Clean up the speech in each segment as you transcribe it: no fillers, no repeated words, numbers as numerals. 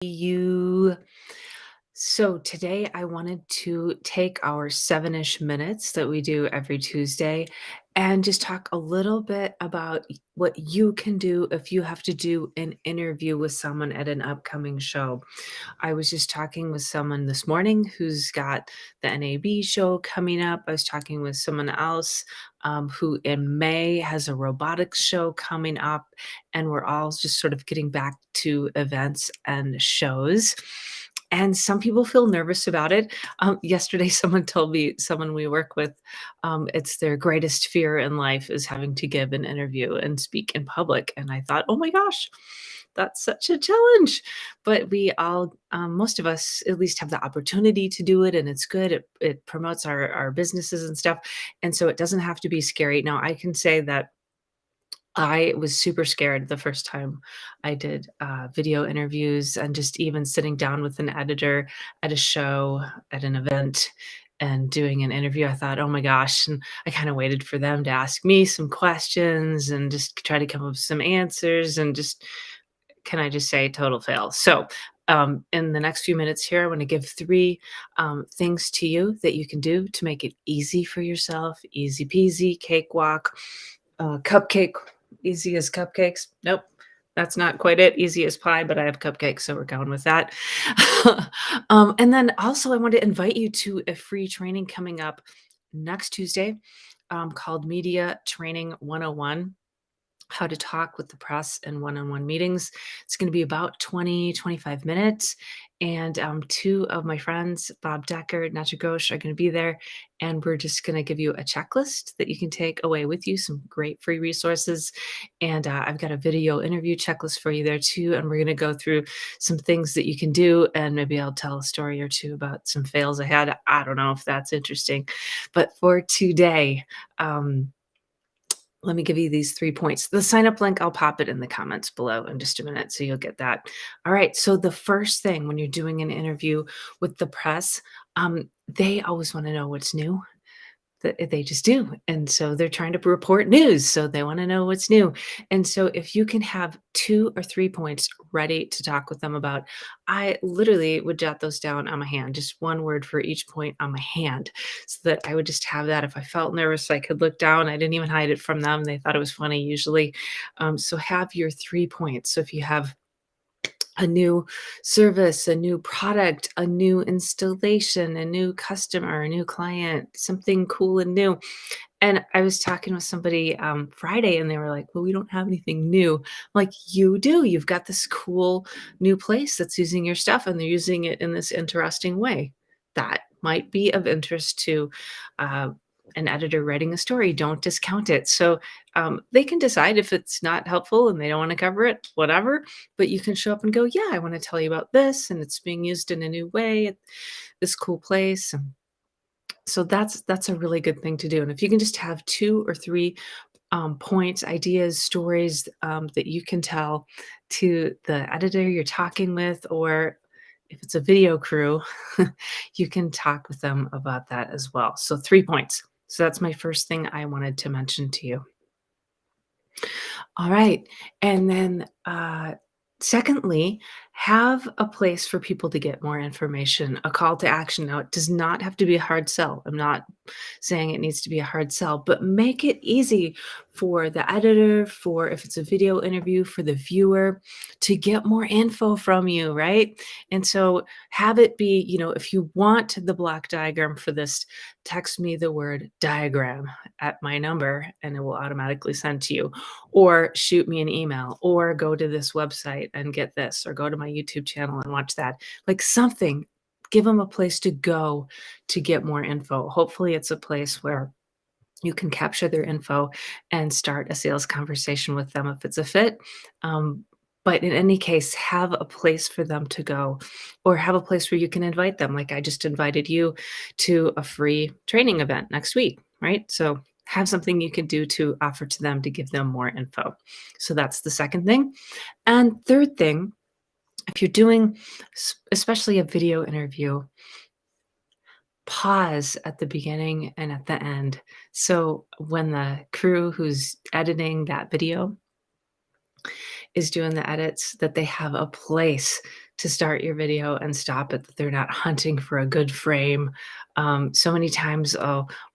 You. So today I wanted to take our 7-ish minutes that we do every Tuesday and just talk a little bit about what you can do if you have to do an interview with someone at an upcoming show. I was just talking with someone this morning who's got the NAB show coming up. I was talking with someone else who in May has a robotics show coming up, and we're all just sort of getting back to events and shows. And some people feel nervous about it. Yesterday, someone told me, someone we work with, it's their greatest fear in life is having to give an interview and speak in public. And I thought, oh my gosh, that's such a challenge. But we all, most of us at least have the opportunity to do it, and it's good. It promotes our businesses and stuff. And so it doesn't have to be scary. Now, I can say that I was super scared the first time I did video interviews and just even sitting down with an editor at a show, at an event, and doing an interview. I thought, oh my gosh. And I kind of waited for them to ask me some questions and just try to come up with some answers. And just, can I just say, total fail. So, in the next few minutes here, I want to give three things to you that you can do to make it easy for yourself. Easy peasy, cakewalk, cupcake, easy as cupcakes. Nope, that's not quite it. Easy as pie, but I have cupcakes, so we're going with that. And then also, I want to invite you to a free training coming up next Tuesday called Media Training 101, how to talk with the press in one-on-one meetings. It's going to be about 20-25 minutes. And two of my friends, Bob Decker, Nacha Ghosh, are going to be there. And we're just going to give you a checklist that you can take away with you, some great free resources. And I've got a video interview checklist for you there too. And we're going to go through some things that you can do. And maybe I'll tell a story or two about some fails I had. I don't know if that's interesting. But for today, let me give you these 3 points. The sign up link, I'll pop it in the comments below in just a minute, so you'll get that. All right, so the first thing when you're doing an interview with the press, they always wanna know what's new. They just do, and so they're trying to report news, so they wanna know what's new, and so if you can have 2 or 3 points ready to talk with them about, I literally would jot those down on my hand, just 1 word for each point on my hand, so that I would just have that. If I felt nervous, I could look down. I didn't even hide it from them. They thought it was funny usually. So have your 3 points. So if you have a new service, a new product, a new installation, a new customer, a new client, something cool and new. And I was talking with somebody Friday and they were like, well, we don't have anything new. I'm like, you do. You've got this cool new place that's using your stuff and they're using it in this interesting way. That might be of interest to uh, an editor writing a story. Don't discount it. So they can decide if it's not helpful and they don't want to cover it, whatever. But you can show up and go, yeah, I want to tell you about this and it's being used in a new way at this cool place. So that's a really good thing to do, and if you can just have 2 or 3, points, ideas, stories, that you can tell to the editor you're talking with, or if it's a video crew, you can talk with them about that as well. So 3 points. So that's my first thing I wanted to mention to you. All right. And then, secondly, have a place for people to get more information, a call to action. Now, it does not have to be a hard sell. I'm not saying it needs to be a hard sell, but make it easy for the editor, for if it's a video interview, for the viewer to get more info from you, right? And so have it be, if you want the block diagram for this, text me the word diagram at my number and it will automatically send to you, or shoot me an email, or go to this website and get this, or go to my YouTube channel and watch that. Like something, give them a place to go to get more info. Hopefully, it's a place where you can capture their info and start a sales conversation with them if it's a fit. But in any case, have a place for them to go, or have a place where you can invite them. Like I just invited you to a free training event next week, right? So have something you can do to offer to them to give them more info. So that's the second thing. And third thing, if you're doing especially a video interview, pause at the beginning and at the end. So when the crew who's editing that video is doing the edits, that they have a place to start your video and stop it, that they're not hunting for a good frame. So many times,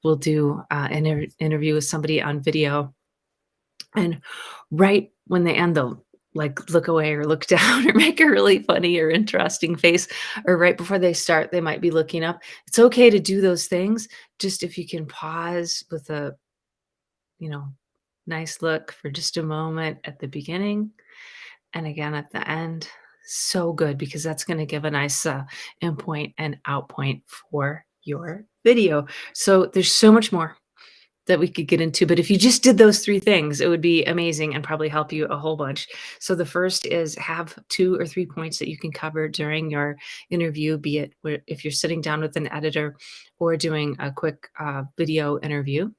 we'll do an interview with somebody on video, and right when they end, they'll like look away or look down or make a really funny or interesting face, or right before they start, they might be looking up. It's okay to do those things. Just if you can pause with a, you know, nice look for just a moment at the beginning and again at the end. So good because that's going to give a nice in point and out point for your video. So there's so much more that we could get into, but if you just did those 3 things, it would be amazing and probably help you a whole bunch. So the first is have 2 or 3 points that you can cover during your interview, be it where if you're sitting down with an editor or doing a quick, video interview.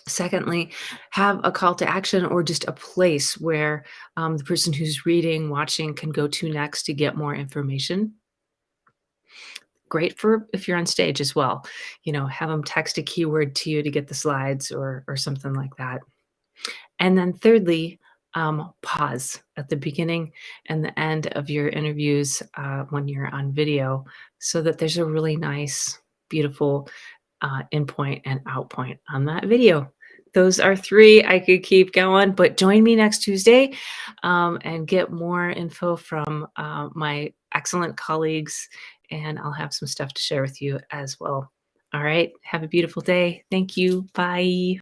Secondly, have a call to action or just a place where, the person who's reading, watching can go to next to get more information. Great for if you're on stage as well. Have them text a keyword to you to get the slides or something like that. And then thirdly, pause at the beginning and the end of your interviews when you're on video so that there's a really nice, beautiful in point and out point on that video. Those are 3. I could keep going, but join me next Tuesday and get more info from my excellent colleagues, and I'll have some stuff to share with you as well. All right. Have a beautiful day. Thank you. Bye.